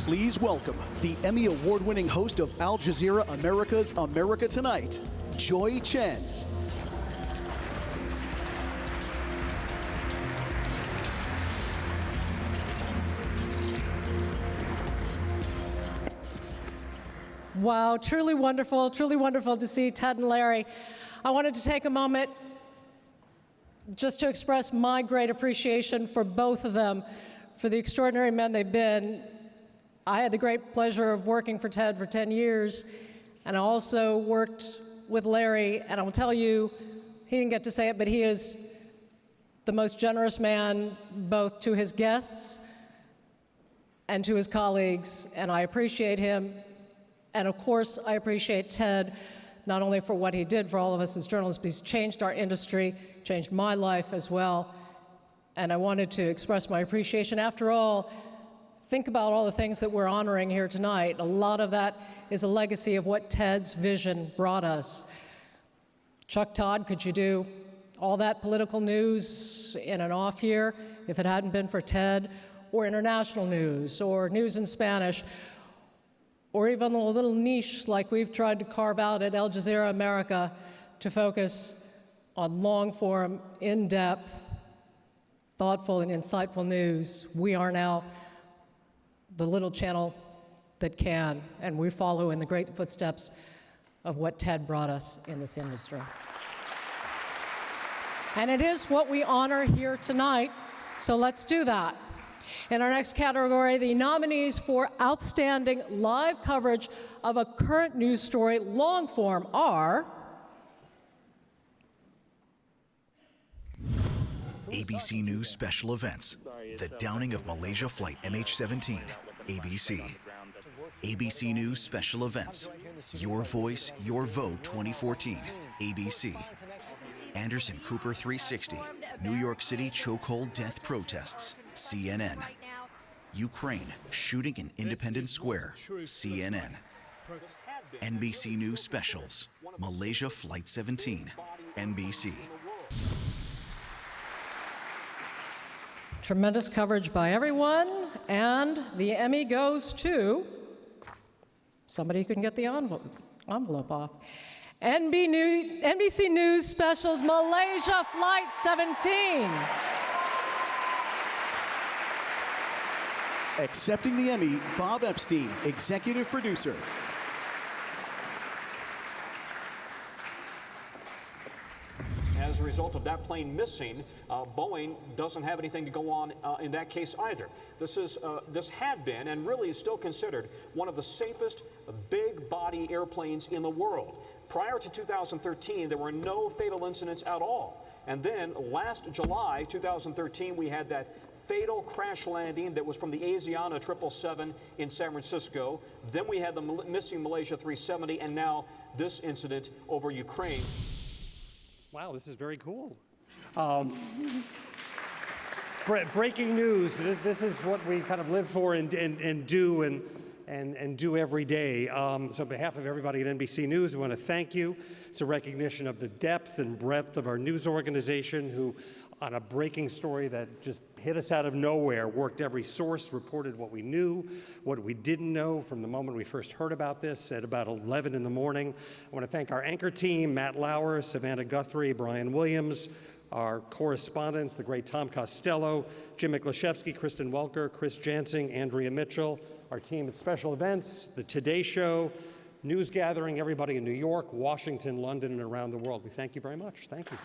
Please welcome the Emmy Award-winning host of Al Jazeera America's America Tonight, Joy Chen. Wow, truly wonderful to see Ted and Larry. I wanted to take a moment just to express my great appreciation for both of them, for the extraordinary men they've been. I had the great pleasure of working for Ted for 10 years, and I also worked with Larry, and I will tell you, he didn't get to say it, but he is the most generous man both to his guests and to his colleagues, and I appreciate him. And of course, I appreciate Ted, not only for what he did for all of us as journalists, but he's changed our industry, changed my life as well. And I wanted to express my appreciation. After all, think about all the things that we're honoring here tonight. A lot of that is a legacy of what Ted's vision brought us. Chuck Todd, could you do all that political news in an off year if it hadn't been for Ted? Or international news, or news in Spanish, or even a little niche like we've tried to carve out at Al Jazeera America to focus on long-form, in-depth, thoughtful and insightful news. We are now the little channel that can, and we follow in the great footsteps of what Ted brought us in this industry. And it is what we honor here tonight, so let's do that. In our next category, the nominees for Outstanding Live Coverage of a Current News Story long form are ABC News Special Events, the downing of Malaysia Flight MH17, ABC. ABC News Special Events, Your Voice, Your Vote 2014, ABC. Anderson Cooper 360, New York City chokehold death protests, CNN. Ukraine shooting in Independence Square, CNN. NBC News Specials, Malaysia Flight 17, NBC. Tremendous coverage by everyone, and the Emmy goes to somebody who can get the envelope off. NBC News Specials, Malaysia Flight 17. Accepting the Emmy, Bob Epstein, executive producer. As a result of that plane missing, Boeing doesn't have anything to go on in that case either. This had been and really is still considered one of the safest big body airplanes in the world. Prior to 2013, there were no fatal incidents at all. And then last July 2013, we had that fatal crash landing that was from the Asiana 777 in San Francisco. Then we had the missing Malaysia 370, and now this incident over Ukraine. Wow, this is very cool. Breaking news. This is what we kind of live for and do and do every day. So on behalf of everybody at NBC News, we want to thank you. It's a recognition of the depth and breadth of our news organization, who on a breaking story that just hit us out of nowhere, worked every source, reported what we knew, what we didn't know from the moment we first heard about this at about 11 in the morning. I want to thank our anchor team, Matt Lauer, Savannah Guthrie, Brian Williams, our correspondents, the great Tom Costello, Jim Miklaszewski, Kristen Welker, Chris Jansing, Andrea Mitchell, our team at Special Events, The Today Show, News Gathering, everybody in New York, Washington, London, and around the world. We thank you very much. Thank you.